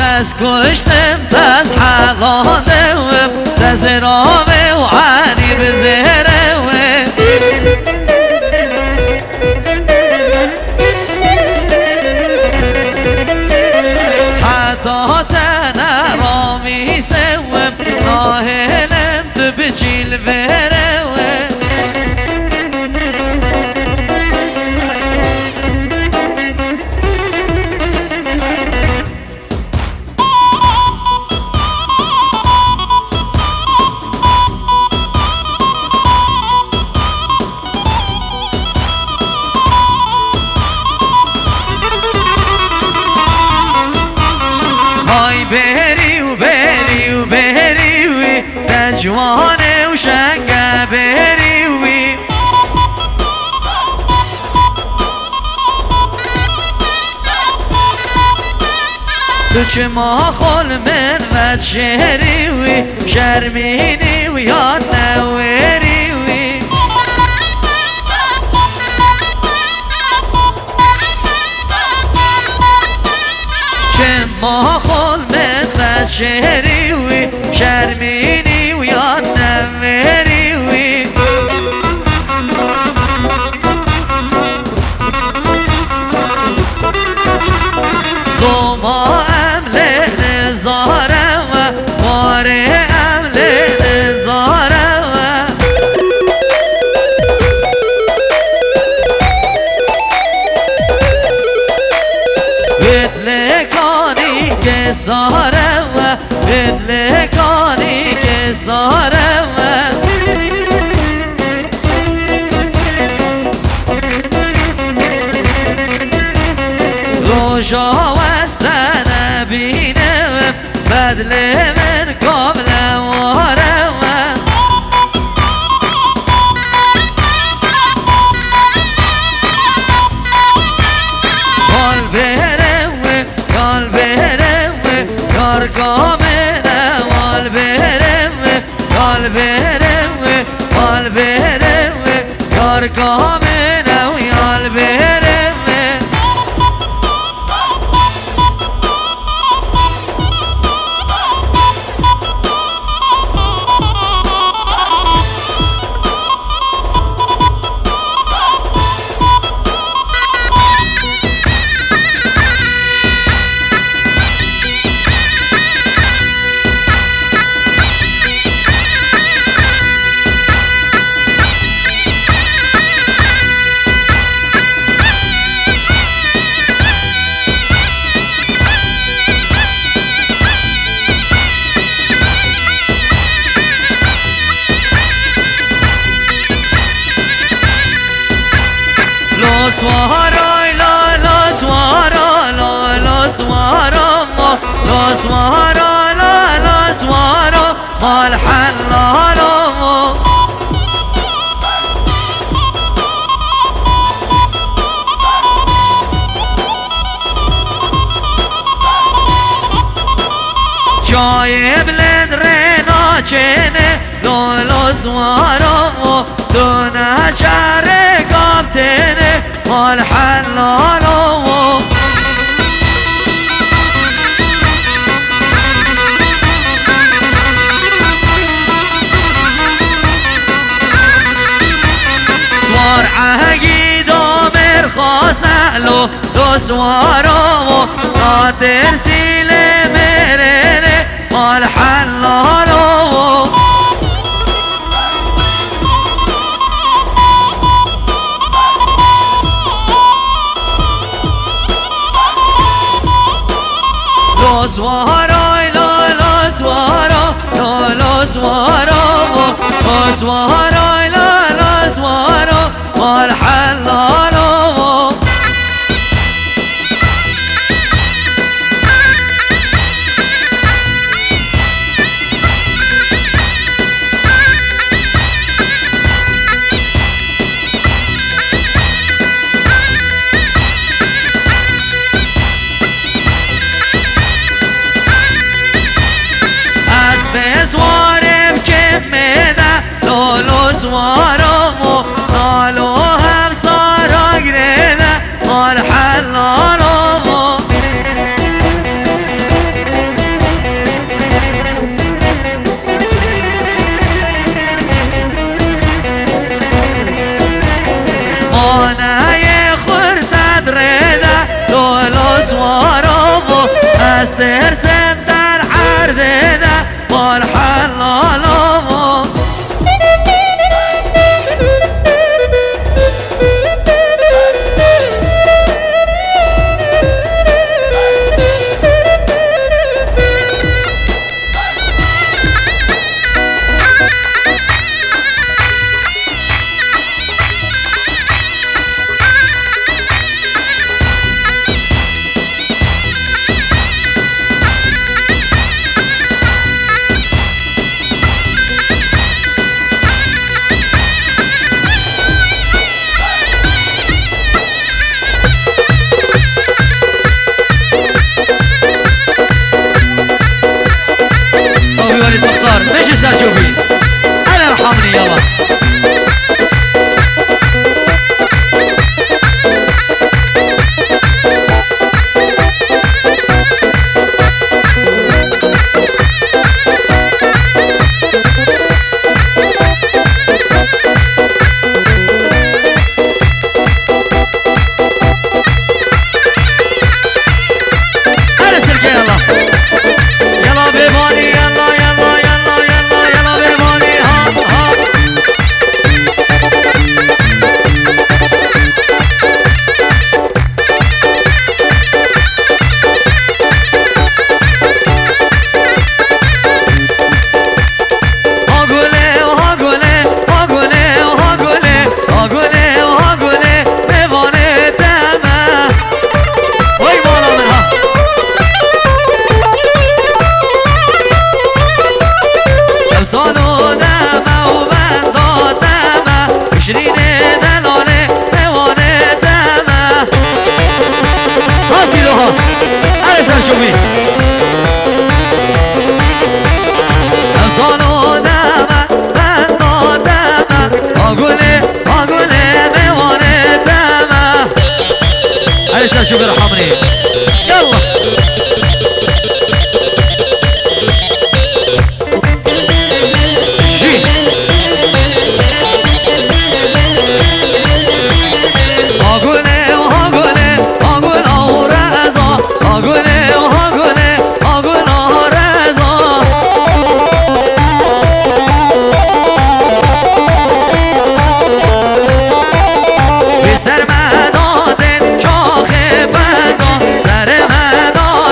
دست کشتم دست حلالم دست رامه و علی بزهره حتی تنه رامی سوم ناهلم تو بچیل بره جوانه و شنگه بریوی تو چه ما خول من و شهریوی شرمینی و یاد نوریوی چه ما خول من و شهریوی شرمینی یاد نمیریوی زما عمله نزاره و ماره عمله نزاره و بدلکانی که ساره و بدلکانی که ساره و روشا وستن بینم بدل من کامل واره و کال بره و کال بره و کار کامل وال بره و کال بره و کال بره و کار کامل و یال بره Swara la la swara la la swara ma la swara la la swara mal halala ma Jai blend rena chene la la swara ma dona chare kaptene مال حلالو سوار عهقی دامر خاسلو دو سوارو ناتر سیل مرنه مال حلالو Swara la la swara la la swara swara la la swara mal halalo سوارم که میده لولو سوارم و نالو هم سارا ترسم در عرض ده مال حلالم ماشي ساشوفي انا ارحمني يلا انا سرقي يلا يلا بيباني يلا يلا يلا يلا يلا بيباني ها ها هاگوله هاگوله هاگوله هاگوله هاگوله هاگوله بيباني تمه وای بالا منها سالو دمه و بندا دمه شیرین دلاله دیوانه دمه حاصلو ها ارسان شومی سالو دمه بندا دمه آگوله آگوله دیوانه دمه ارسان شومی رحمنی يلا سر مدادن شاخ بزا سر مدادن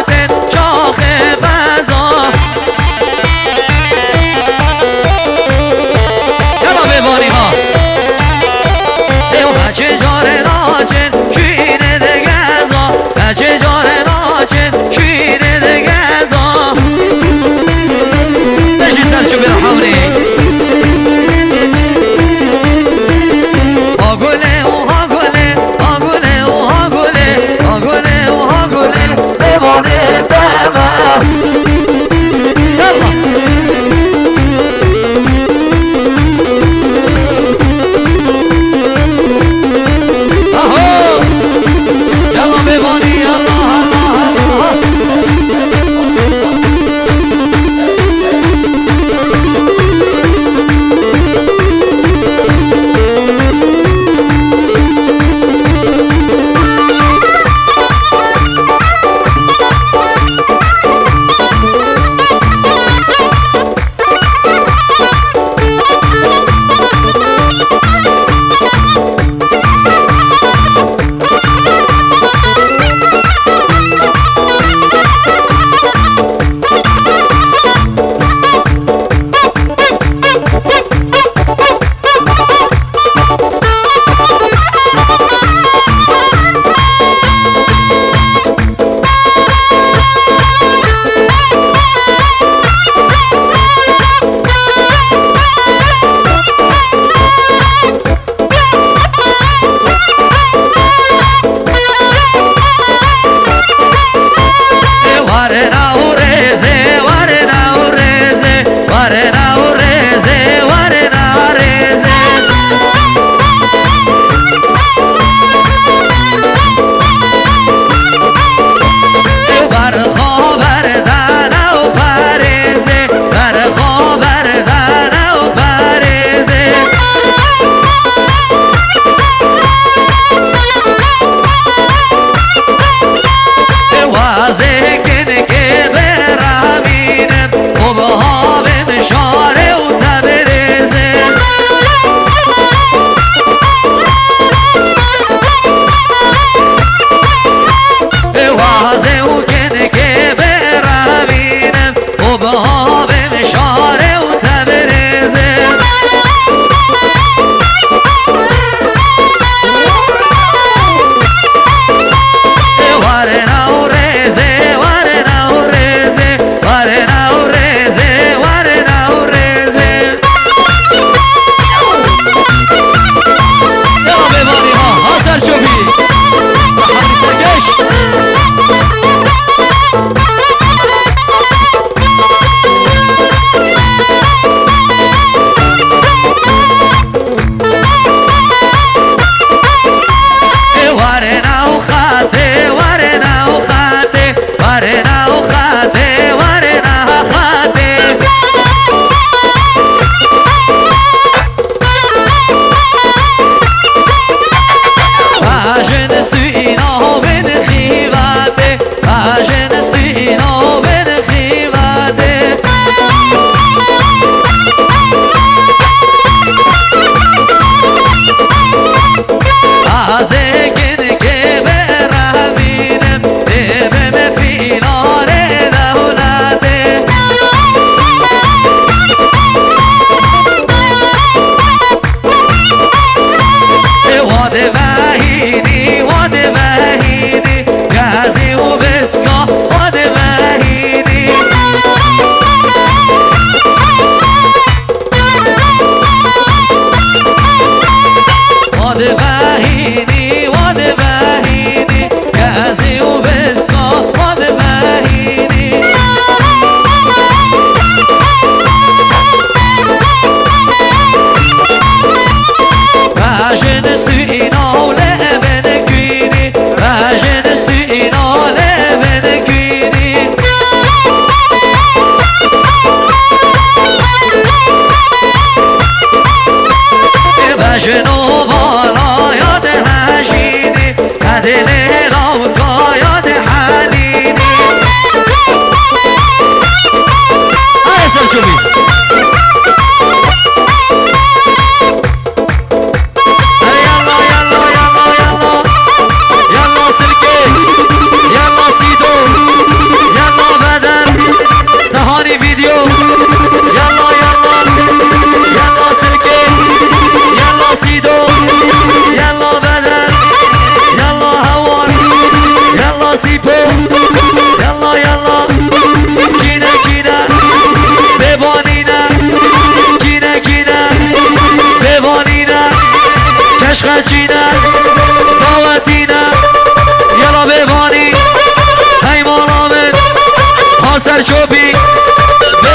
سر شوبی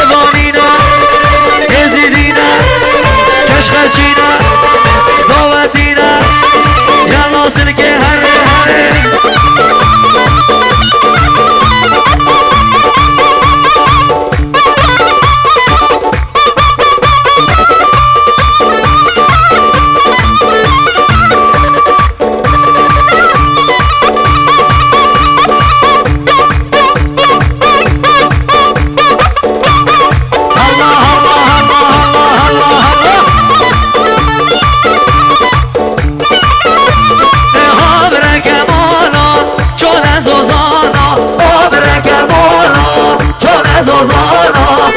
بوانینا ازیدینا کشخچینا داوتینا یلا سلکه هره هره زوزانا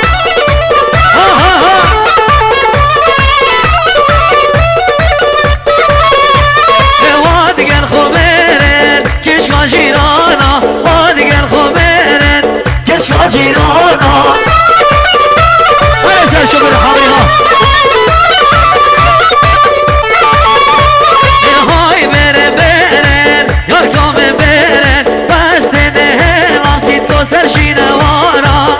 وادقن خبرن كشكا جيرانا وادقن خبرن كشكا جيرانا وليس شكر حريها هاي برن برن يركم برن بس تنهي لامسيت كسر شينوارا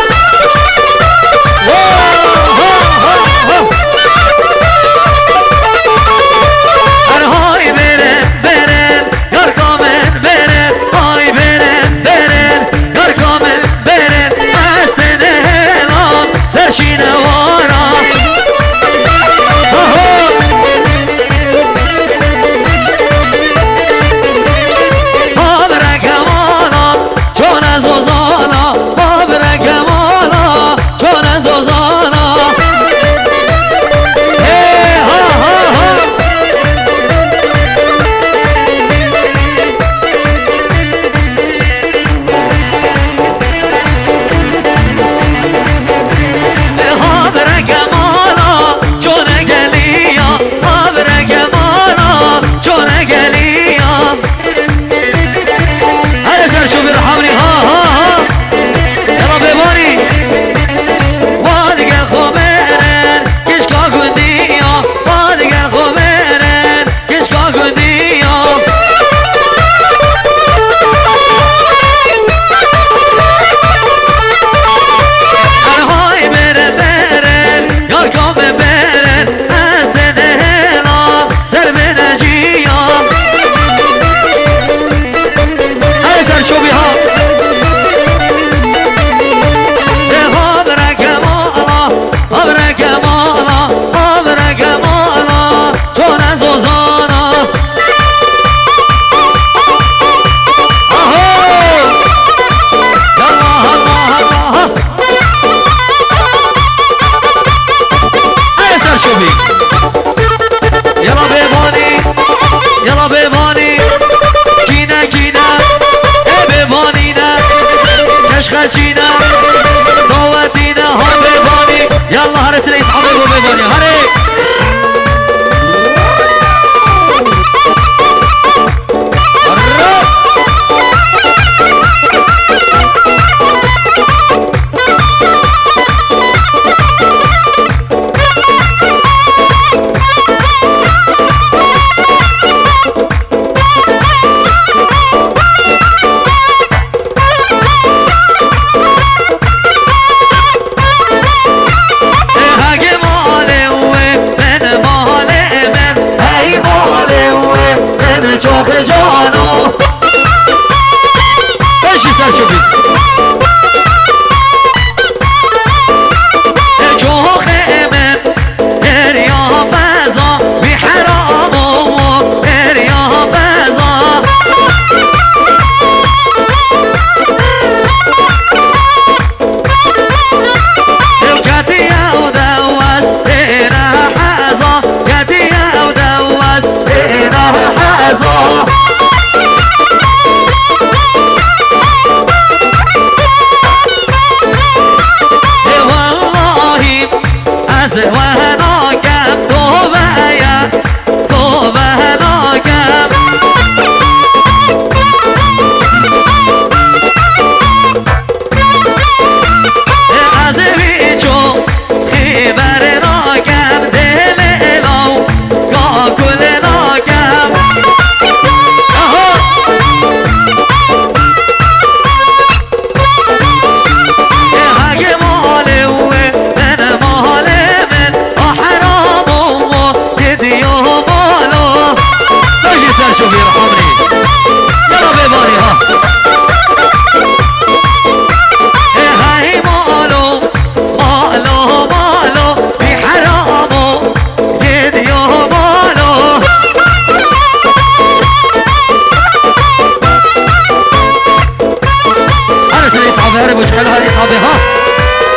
شغلوا هذه صابي ها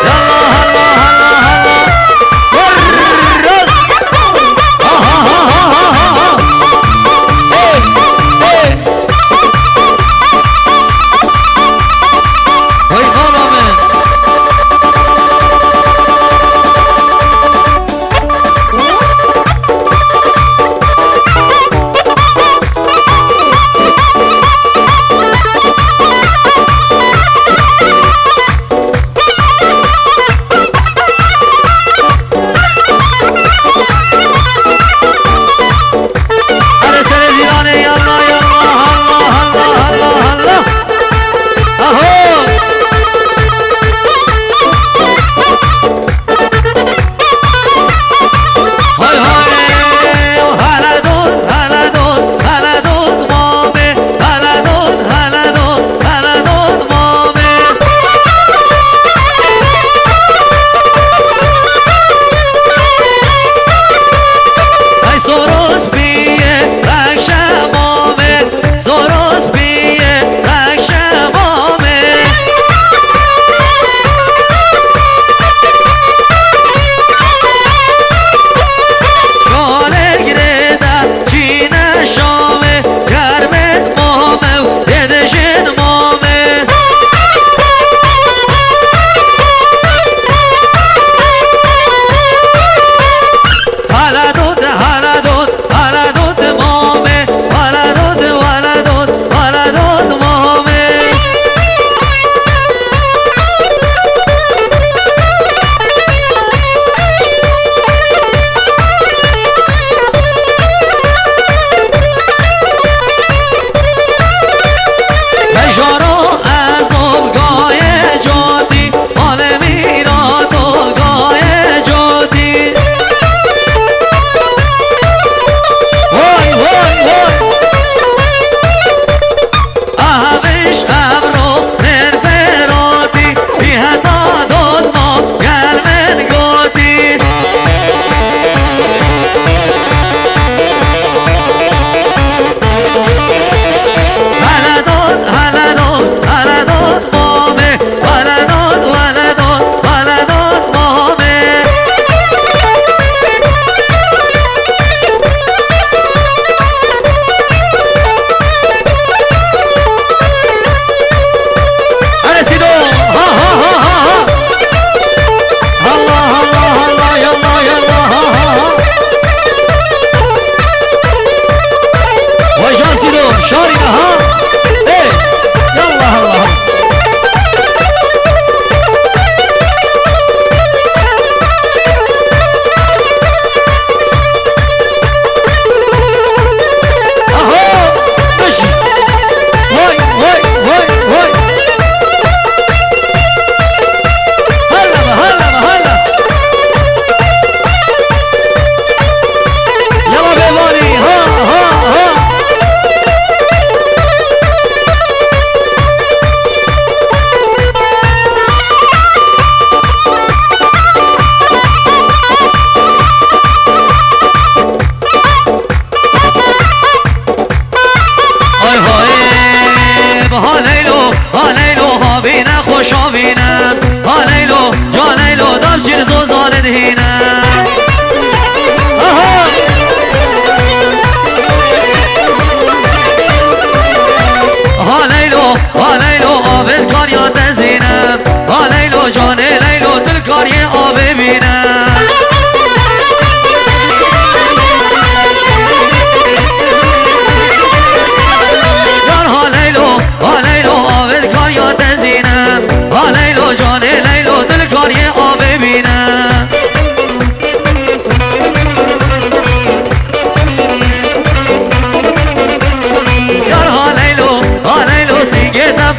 يلا هلا هلا هلا ورد ها ها ها ها ها ها ايه ايه وي غلا من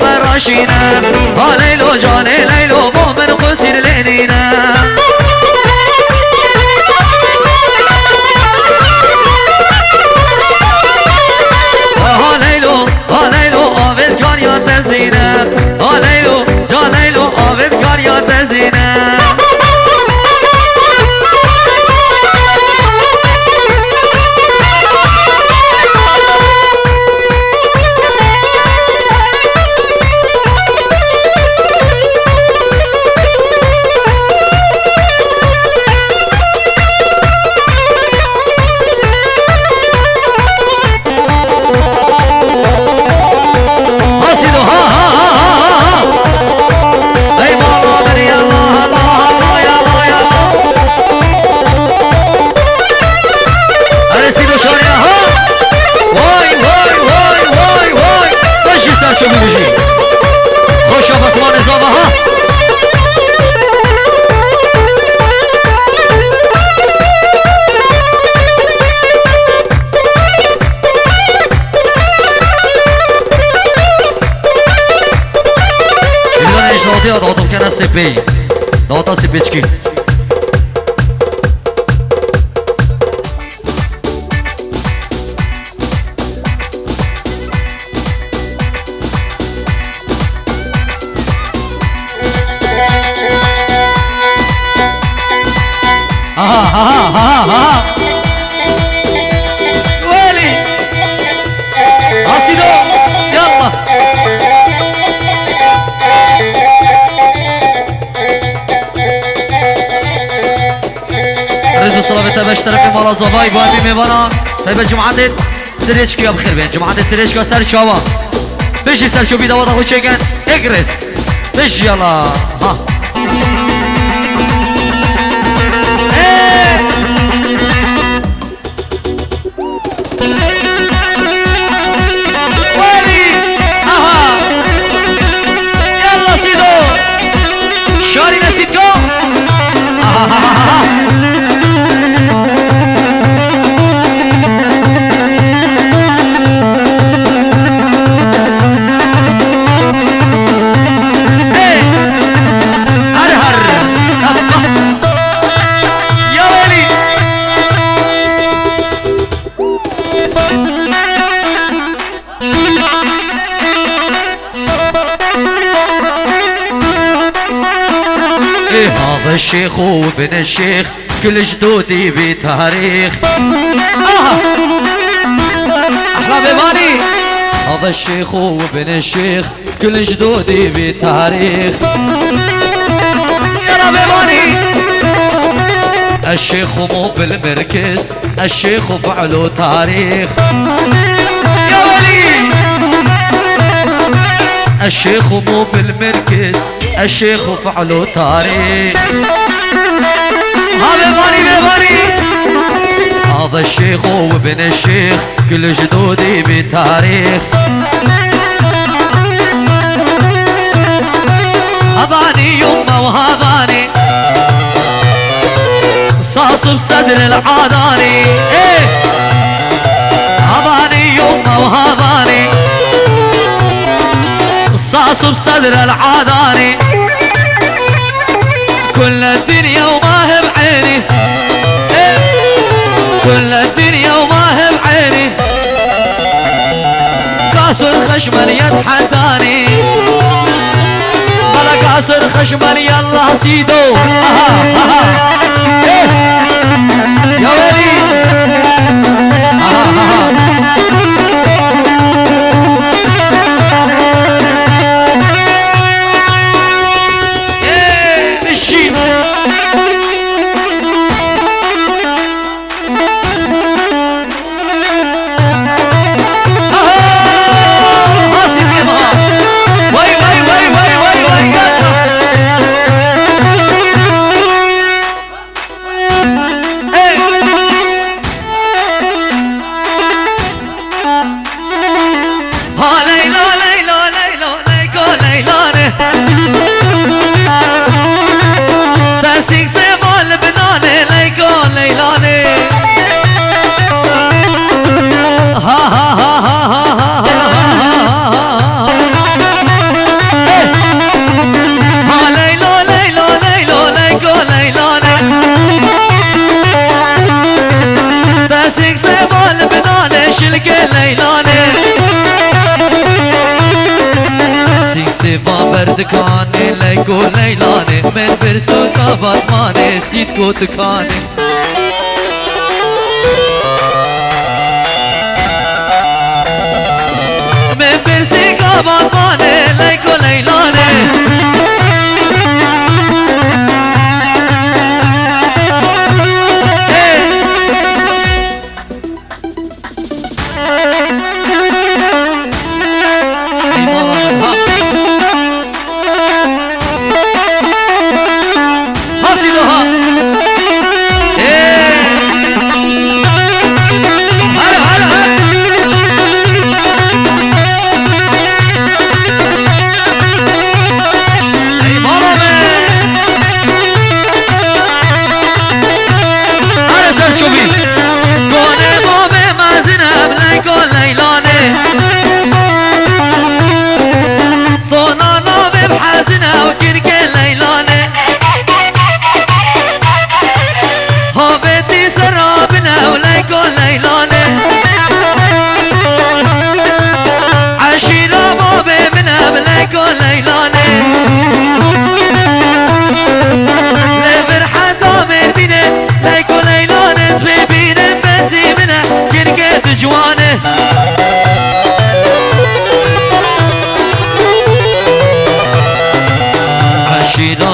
فراشينا ليلو جاني ليلو مؤمن قصير لينينا ليلو آبد کار یا تزینه ليلو آبد کار یا تزینه سپی داتا سپیچکی ويلي عصيدو يلا رجو صلاة تباش طرفی مالا زوای بادی میبانا طیب جمعات سرشکی بخیر بین جمعات سرشکی سر چاوا بشی سر شو بیداوادا خود چکن اگرس بش یلا ها ويلي اها يلا سيدو شاري نسيتكو يا ويلي ايه هذا الشيخ وابن الشيخ كل جدودي بتاريخ احلى بيباني هذا الشيخ وابن الشيخ كل جدودي بتاريخ يلا بيباني الشيخ مو بالمركز الشيخ فعله تاريخ يا ويلي الشيخ مو بالمركز الشيخ فعله تاريخ ها بيباني بيباني هذا الشيخ وابن الشيخ كل جدودي بتاريخ هضاني يمه وهضاني صاص بصدر العضاني ايه هضاني يمه وهضاني صاص بصدر العضاني كل الدنيا وما هي بعيني إيه؟ كل الدنيا وما هي بعيني كاسر خشمل يتحداني بلا كاسر خشمل يلا سيدو إيه؟ يا ويلي إيه بالشيء سيفا بردكاني ليكو ليلاني من برسو كاباتماني سيدكو تكاني من برسي كاباتماني ليكو ليلاني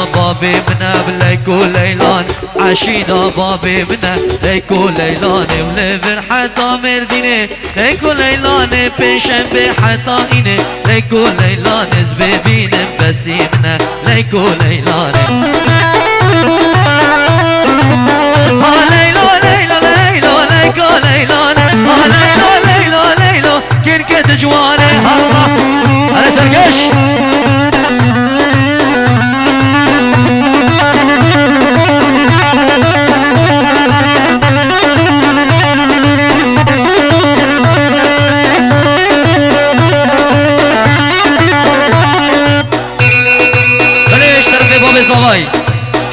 بابي منا بليكو ليلان عشيدا بابي منا ليكو ليلان ولفر حتى مرديني ليكو ليلان بيشن بحتى إني ليكو ليلان زبيبين بسيمنا ليكو ليلان ليلو ليلو ليلو ليكو ليلان ليلو ليلو ليلو كين كد جواني الله أنا سرقش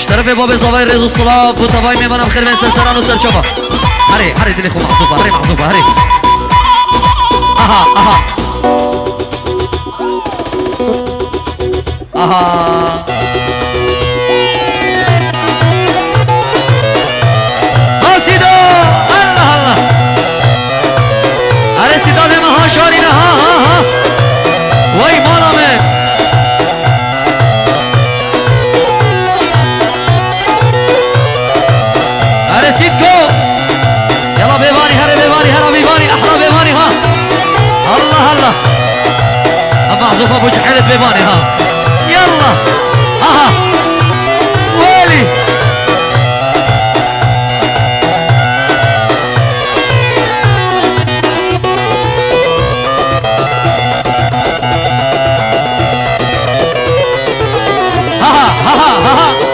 اشترفي بابي زواي ريزو الصلاة وطباي ميمانا بخير من سرسران وسرشوفة هري هري دلي خو محظوظة هري محظوظة هري اها اها اها سيدو الله الله هري سيدو دي مها شارينا ها ها ها وي مالا من سيدكو يلا بيباني هري بيباني هرا بيباني احلى بيباني ها الله الله اما معزوف ابو جحيلة بيباني ها يلا ها ويلي ها ها ها ها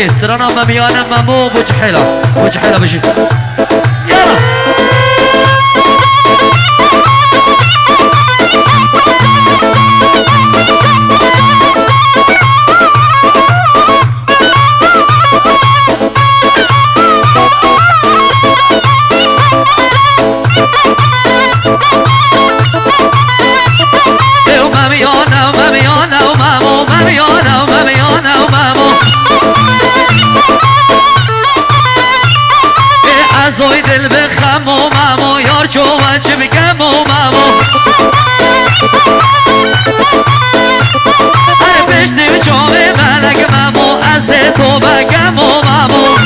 استرانا ماميانا مامو بوجحيلة بوجحيلة بشي يلا ماميانا وماميانا ومامو ماميانا وماميانا ومامو زوي دل بخمو مامو یار چو وچه بکمو مامو هر پشتی و چوه ملک مامو از ده تو بگمو مامو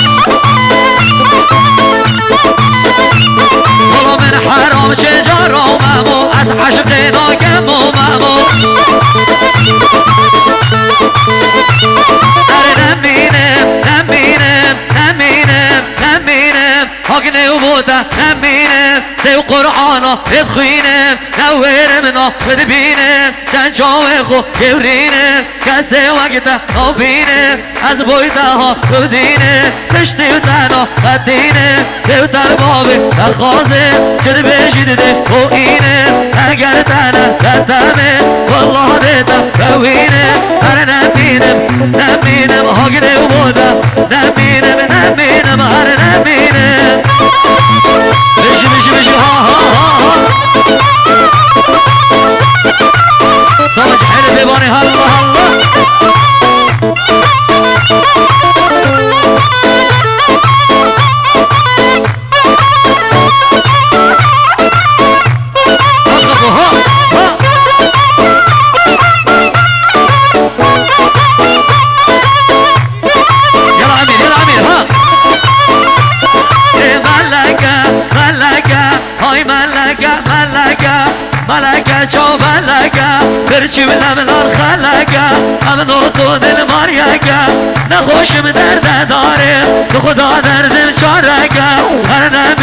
بابا من حرام چه جارو مامو از عشق ناگمو مامو نمینم نمینم نمینم نمینم حقني وبوتا نمينم زي قرآنا تدخينم نورمنا تدبينم جنجاوي خو يورينم كسي وقتا نوبينم از بويتاها تودينم تشتي وتانا قدينم تودر بابي تخازم جد بيجي دي وقينم اگر تانا قدامم والله ديتا روينم انا نمينم نمينم حقني وبوتا نمينم نمينم انا نمينم بيجي بيجي بيجي ها ها ها صمج حلو بيباني هلا هلا اخذوا ها ها يلا عمير يلا عمير ها هاي ملكة شو ملكة برشي من النار خلقة امنو طول الماريكة نخوش بدرد داري نخدا درد الشاركة انا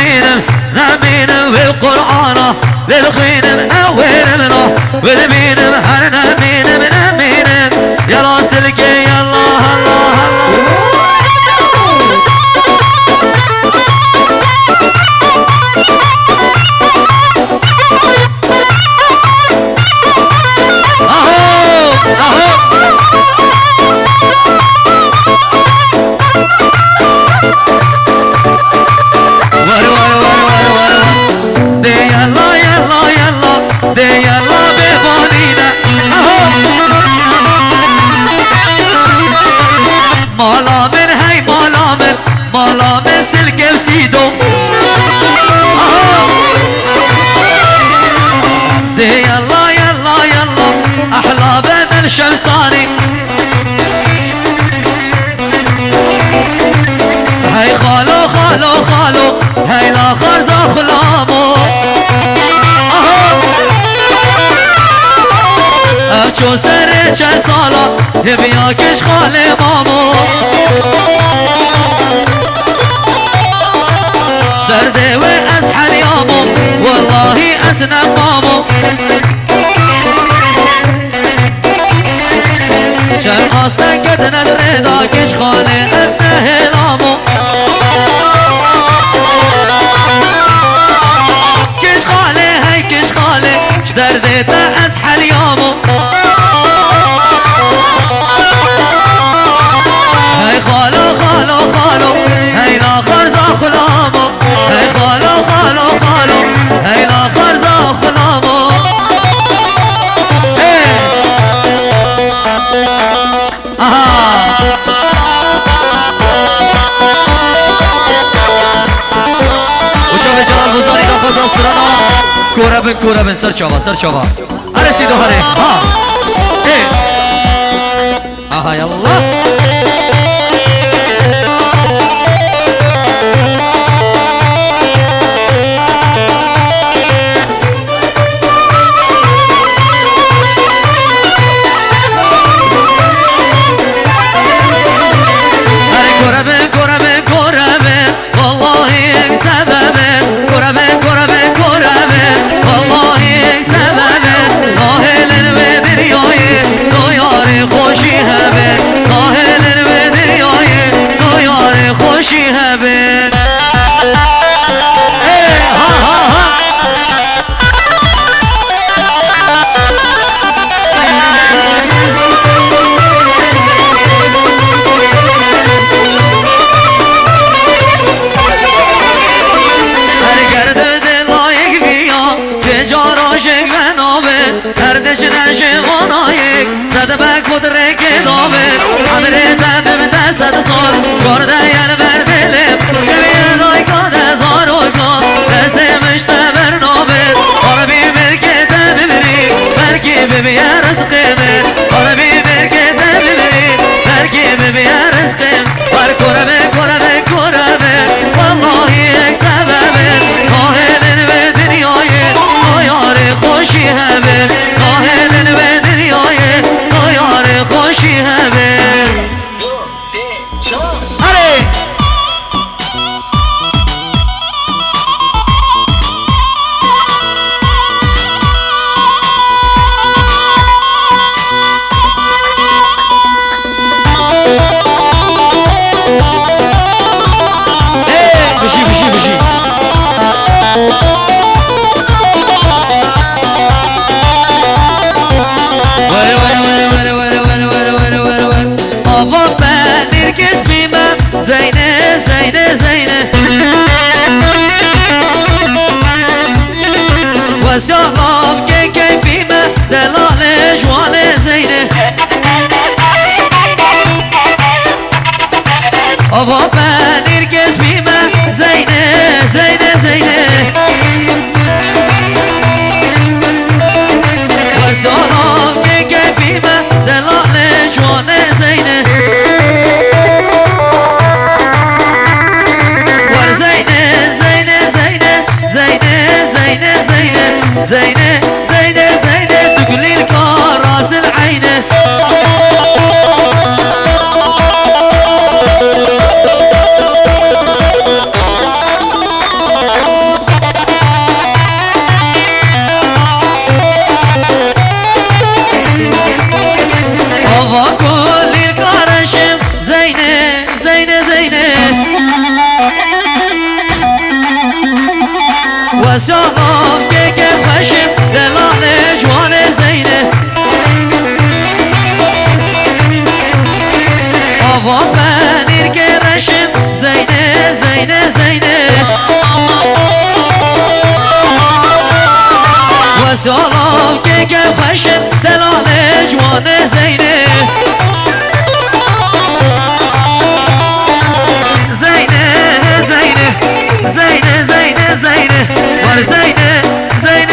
نمينم بالقرآن بالخينم نويرمنا والمينم انا نمينم يا راسلك يا الله الله الله شمساني هاي خالو خالو خالو هاي الاخر ذا خلامو چون سر چه سالا بیا کش خال مامو درده و از حریامو والله از نمامو چند آستن کدن الردا کش خال از نهلامو کش خاله هی کش خاله درده تا از حریامو هی خالو خالو خالو هی لاخر زا خلامو هی خالو خالو خالو هی لاخر زا خلامو وچه جلال بزاری داخل داسترانا کورا بن سر چاوا ارسیدو هره ها آها یالله صدبه کدره که دامه عمره دمه دست سال کرده یل بردلم ببین دای کاد هزار و کام دست مشته برنامه عربی برکه ببری برکی ببین رزقمه عربی برکه ببری برکی ببین رزقم بر کرمه والله یک سببه کاهلن به دنیای یار خوشی همه کاهلن به دنیای یار خوشی همه بشی آبا بنیر کس بیمم زینه و سیاغام که کیفیمه دلال جوان زینه آبا بنیر کس بیمم زینه و سیاغام که کیفیمه دلال جوان زینه ور زینه تقولي الكار راس العينه وساهم که خوشم دلال جوان زینه آوا پنیر که رشم زینه وساهم که خوشم دلال جوان زینه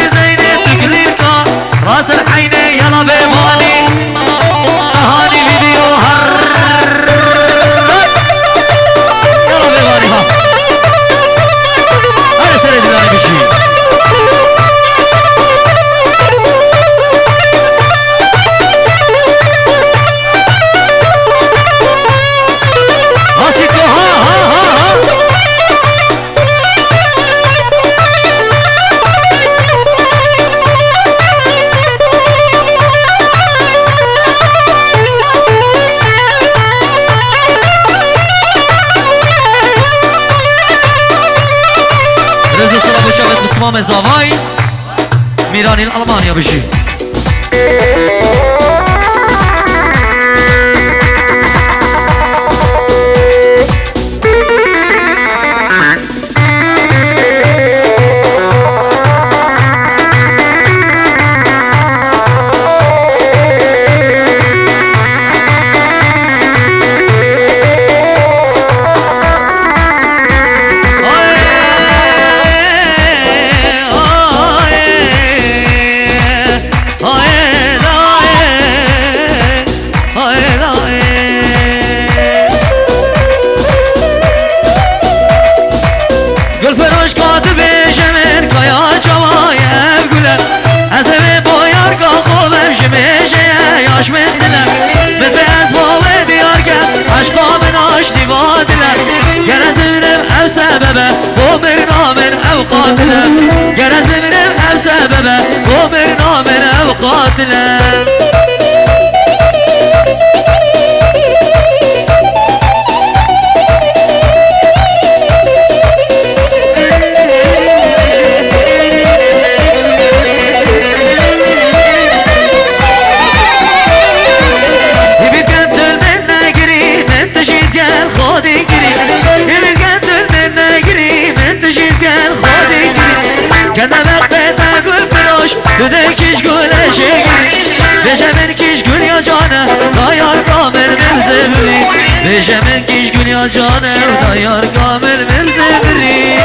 زينة تقليلك راس العينة يلا بيباني روز السلام وشافت بصمام زاوای میرانی الألمانيا بشي سببه و برنامه او قاتله گرز ببینم او سببه و برنامه او قاتله بدكش قول شقري بجمنكش قول يا جانا دايار كامل من زبري بجمنكش قول يا جانا دايار كامل من زبري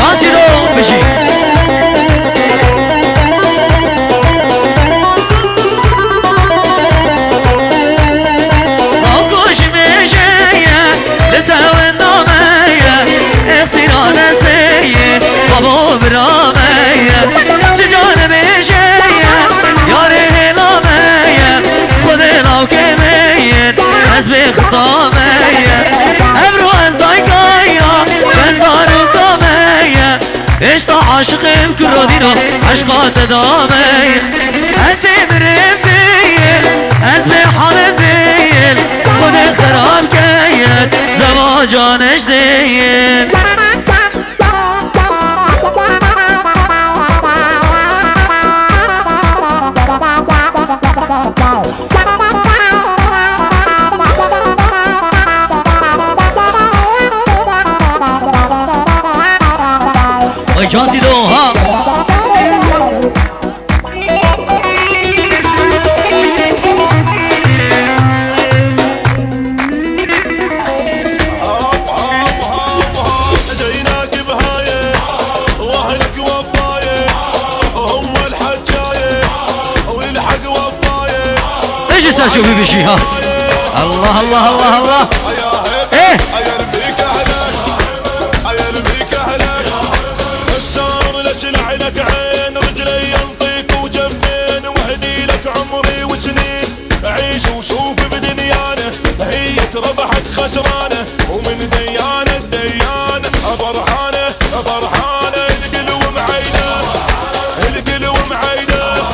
ناسيرو بشي بابا برامية چجان بيشية ياري هلامية خودنا وكمية از بخطامية ابرو از دايقايا بنزار وكامية اشتا عاشقم كرودينو عشقات دامية از بمرم ديل از بحالم ديل خود خراب كيت زواجانش ديل جانسي دو ها جيناك بهايه واهلك وفايه هم الحجايه والحق وفايه ايش صار شوفي بشي ها الله الله الله الله ايه لعينك عين رجلي ينطيك وجنبين واهدي لك عمري وسنين عيش وشوف بدنيانه هي ربحت خسرانه ومن ديانه ديانه فرحانه فرحانه الكل ومعينه الكل ومعينه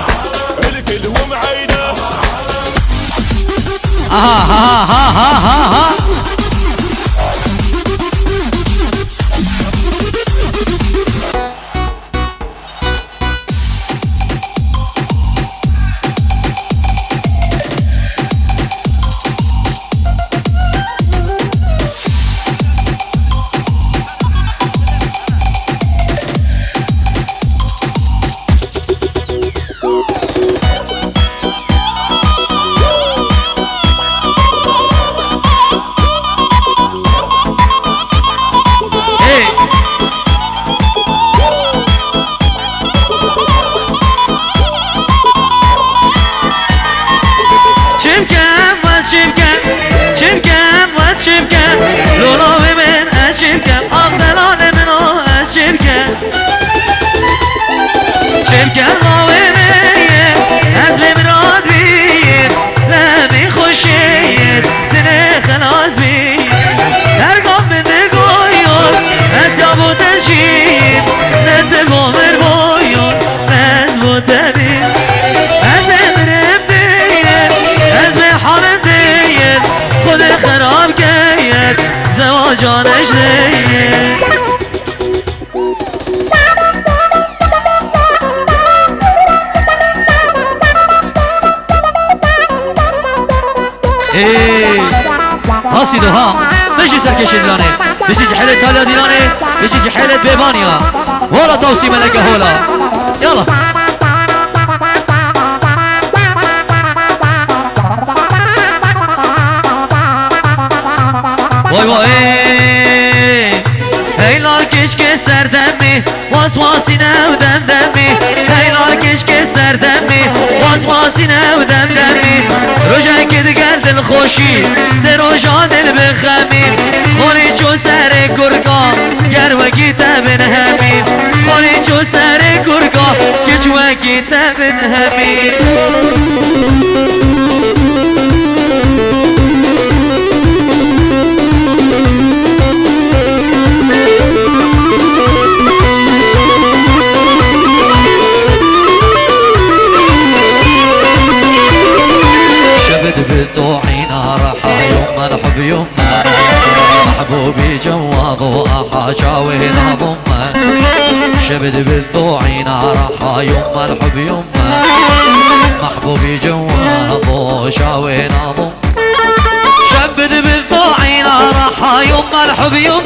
الكل ومعينه ها ها ها ها ها ها لولاوي من أشبكم أغدلان منو أشبكم شبكم لاوي من أزمي مراد بيه لمي خوشيت دني خلاص بيه درقام من دقايون أسيابو تنشيب نتبو مربويون نزبو تبيه أزمي مربي جانش دی هاسيدو ها ماشي سركش دلاني بيجي حيلة تالا دلاني بيجي حيلة بيبانيا ولا توصي ملكة هولا يلا واي واي هاي نار كشك سر دمي واسواسينا ودم دمي هاي نار كشك سر دمي واسواسينا ودم دمي رجع كده قلب الخوشي سروجان البخمي خوني شو سر كركا قروكي تبن همي خوني شو سر كركا كشوكي تبن همي بالضوعينا راح يوم الحب يوم محبوبي جواغ وأحاجاوينا ضمه شبد بالضوعينا راح يوم الحب يوم محبوبي جواغ وشاوينا ضمه شبد بالضوعينا راح يوم الحب يوم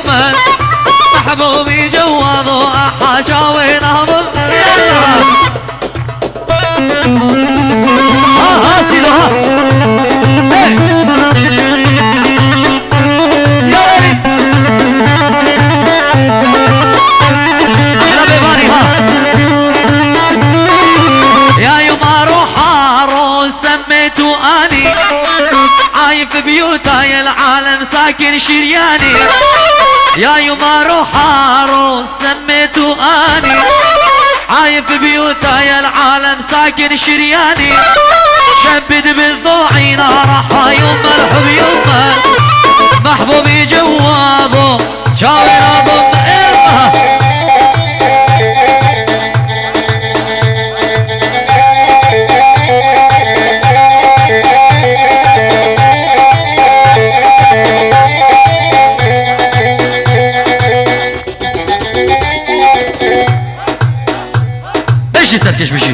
محبوبي جواغ وأحاجاوينا ضمه ها سيدو ها احلى بيباني ها يا يوم اروح عروس سميته اني عايف بيوتاي العالم ساكن شرياني يا يوم اروح عروس سميته اني عايف بيوتاي العالم ساكن شرياني شبد بالضوعينا راح يوم الحب يوم محبوبي جوابه شاور ضم بيجي سركش بيجي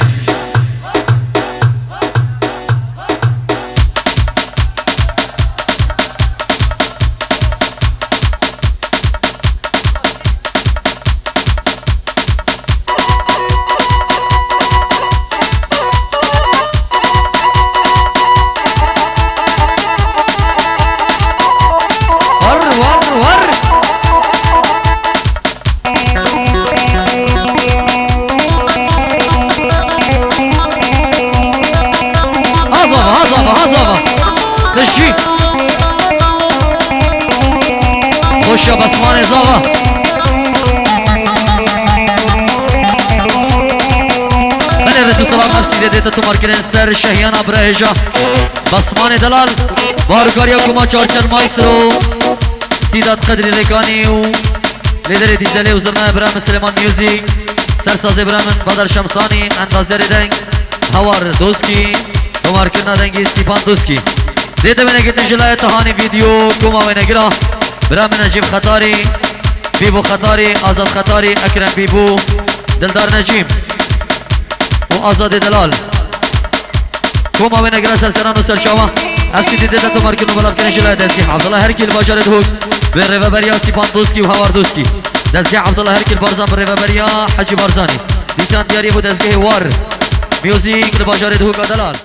خوش يا بسمان زوا بني رتو سلام نفسي ديتا تو مركن السر شهيانا برهجا بسمان دلال بارگاريا كما چارچن ماسترو سيدات قدري ريكاني و ليدر ديزالي وزرنا ابراهيم سليمان ميوزيك سرساز ابراهيم بدر شمساني اندازر دنگ هوار دوسكي وماركنا دنگي ستيفان دوسكي ديتا بنگت نجلاية تهاني فيديو كما بنگرا برام نجيب خطاري بيبو خطاري آزاد خطاري أكرم بيبو دلدار نجيب وآزاد دلال كوما وين اقرا سلسلان وسرشاوة افسي دي دلتو ماركن وبلاب كان جلال دزيح عبد الله هركي الباجر الهوك بالريفا بريا سيبان دوسكي وهوار دوسكي دزيح عبد الله هركي البارزان بالريفا بريا حجي بارزاني لسان داري بو دزيه وار ميوزيك الباجر الهوك دلال